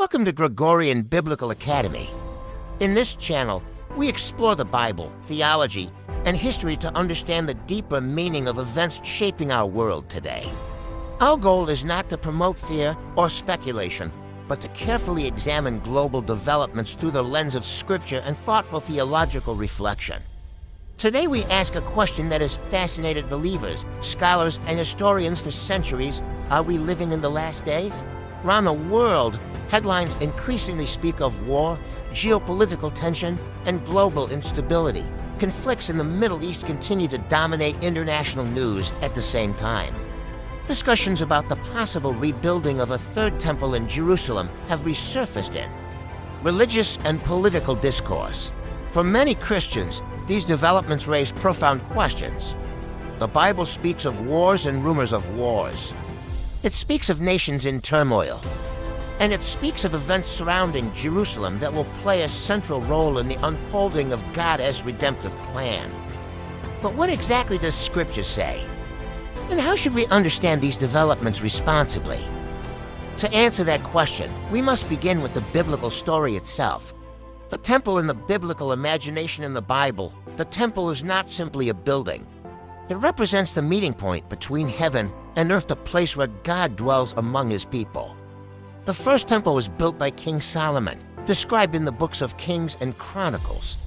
Welcome to Gregorian Biblical Academy. In this channel, we explore the Bible, theology, and history to understand the deeper meaning of events shaping our world today. Our goal is not to promote fear or speculation, but to carefully examine global developments through the lens of Scripture and thoughtful theological reflection. Today we ask a question that has fascinated believers, scholars, and historians for centuries. Are we living in the last days? Around the world, headlines increasingly speak of war, geopolitical tension, and global instability. Conflicts in the Middle East continue to dominate international news at the same time. Discussions about the possible rebuilding of a third temple in Jerusalem have resurfaced in religious and political discourse. For many Christians, these developments raise profound questions. The Bible speaks of wars and rumors of wars. It speaks of nations in turmoil. And it speaks of events surrounding Jerusalem that will play a central role in the unfolding of God's redemptive plan. But what exactly does Scripture say? And how should we understand these developments responsibly? To answer that question, we must begin with the biblical story itself. The temple in the biblical imagination in the Bible, the temple is not simply a building. It represents the meeting point between heaven and earth, the place where God dwells among his people. The first temple was built by King Solomon, described in the books of Kings and Chronicles.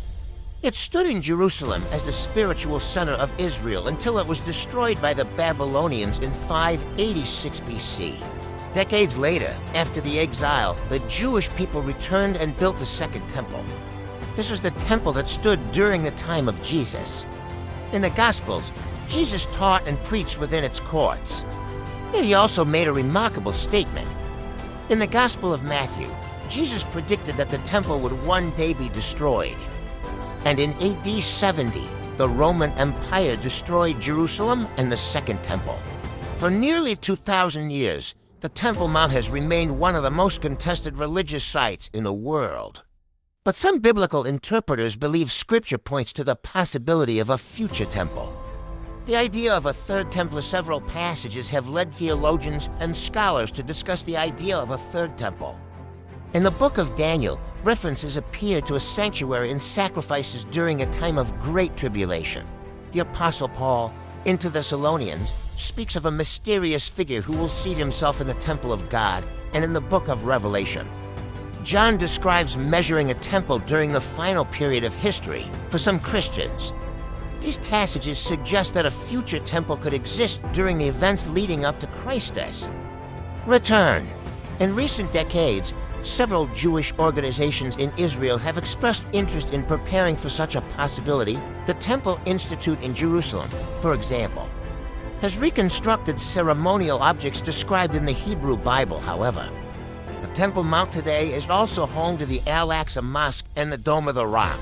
It stood in Jerusalem as the spiritual center of Israel until it was destroyed by the Babylonians in 586 BC. Decades later, after the exile, the Jewish people returned and built the second temple. This was the temple that stood during the time of Jesus. In the Gospels, Jesus taught and preached within its courts. He also made a remarkable statement. In the Gospel of Matthew, Jesus predicted that the temple would one day be destroyed. And in AD 70, the Roman Empire destroyed Jerusalem and the Second Temple. For nearly 2,000 years, the Temple Mount has remained one of the most contested religious sites in the world. But some biblical interpreters believe Scripture points to the possibility of a future temple. The idea of a third temple. Several passages have led theologians and scholars to discuss the idea of a third temple. In the book of Daniel, references appear to a sanctuary and sacrifices during a time of great tribulation. The Apostle Paul, in Thessalonians, speaks of a mysterious figure who will seat himself in the temple of God, and in the book of Revelation, John describes measuring a temple during the final period of history for some Christians. These passages suggest that a future temple could exist during the events leading up to Christ's return. In recent decades, several Jewish organizations in Israel have expressed interest in preparing for such a possibility. The Temple Institute in Jerusalem, for example, has reconstructed ceremonial objects described in the Hebrew Bible. However, the Temple Mount today is also home to the Al-Aqsa Mosque and the Dome of the Rock,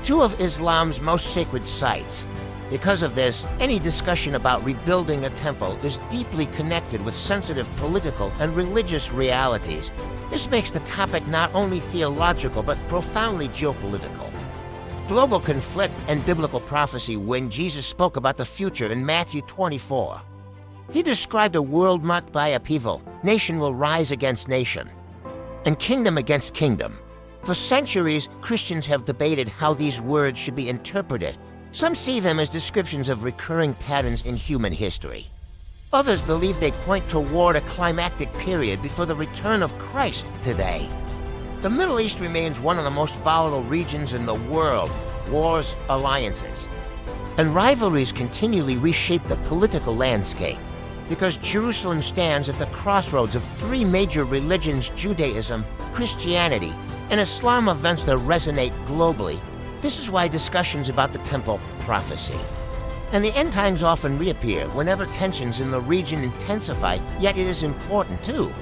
two of Islam's most sacred sites. Because of this, any discussion about rebuilding a temple is deeply connected with sensitive political and religious realities. This makes the topic not only theological but profoundly geopolitical. Global conflict and biblical prophecy. When Jesus spoke about the future in Matthew 24, he described a world marked by upheaval. Nation will rise against nation, and kingdom against kingdom. For centuries, Christians have debated how these words should be interpreted. Some see them as descriptions of recurring patterns in human history. Others believe they point toward a climactic period before the return of Christ today. The Middle East remains one of the most volatile regions in the world. Wars, alliances, and rivalries continually reshape the political landscape. Because Jerusalem stands at the crossroads of three major religions, Judaism, Christianity, and Islam, events that resonate globally. This is why discussions about the temple prophecy and the end times often reappear whenever tensions in the region intensify, yet it is important too.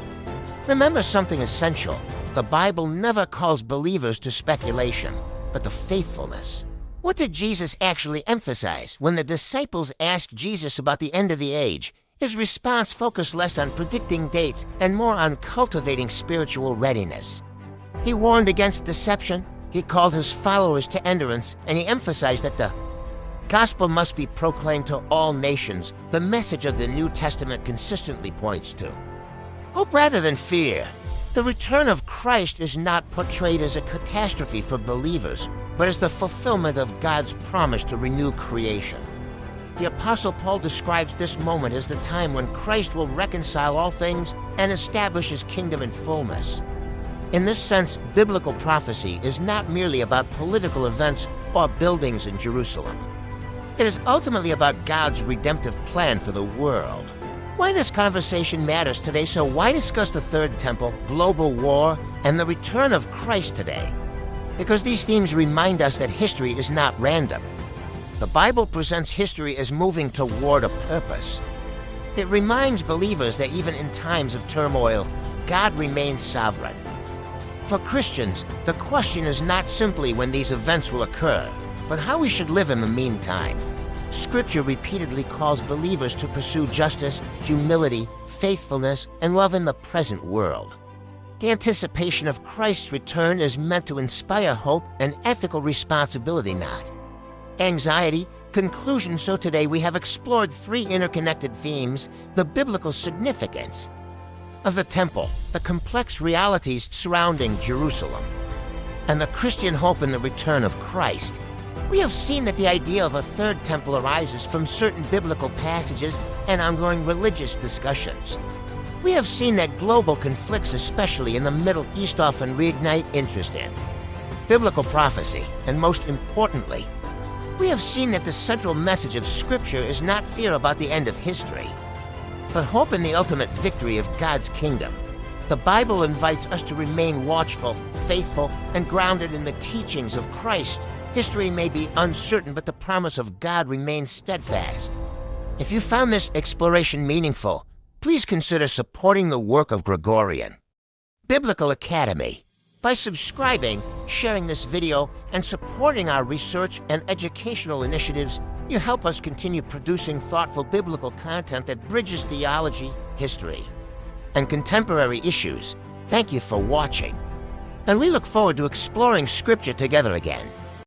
Remember something essential. The Bible never calls believers to speculation, but to faithfulness. What did Jesus actually emphasize? When the disciples asked Jesus about the end of the age, his response focused less on predicting dates and more on cultivating spiritual readiness. He warned against deception. He called his followers to endurance, and he emphasized that the gospel must be proclaimed to all nations. The message of the New Testament consistently points to hope rather than fear. The return of Christ is not portrayed as a catastrophe for believers, but as the fulfillment of God's promise to renew creation. The Apostle Paul describes this moment as the time when Christ will reconcile all things and establish his kingdom in fullness. In this sense, biblical prophecy is not merely about political events or buildings in Jerusalem. It is ultimately about God's redemptive plan for the world. Why this conversation matters today, so why discuss the Third Temple, global war, and the return of Christ today? Because these themes remind us that history is not random. The Bible presents history as moving toward a purpose. It reminds believers that even in times of turmoil, God remains sovereign. For Christians, the question is not simply when these events will occur, but how we should live in the meantime. Scripture repeatedly calls believers to pursue justice, humility, faithfulness, and love in the present world. The anticipation of Christ's return is meant to inspire hope and ethical responsibility, not anxiety, conclusion. So today we have explored three interconnected themes: the biblical significance of the temple, the complex realities surrounding Jerusalem, and the Christian hope in the return of Christ. We have seen that the idea of a third temple arises from certain biblical passages and ongoing religious discussions. We have seen that global conflicts, especially in the Middle East, often reignite interest in biblical prophecy, and most importantly, we have seen that the central message of Scripture is not fear about the end of history, but hope in the ultimate victory of God's kingdom. The Bible invites us to remain watchful, faithful, and grounded in the teachings of Christ. History may be uncertain, but the promise of God remains steadfast. If you found this exploration meaningful, please consider supporting the work of Gregorian Biblical Academy by subscribing, sharing this video, and supporting our research and educational initiatives. You help us continue producing thoughtful biblical content that bridges theology, history, and contemporary issues. Thank you for watching, and we look forward to exploring Scripture together again.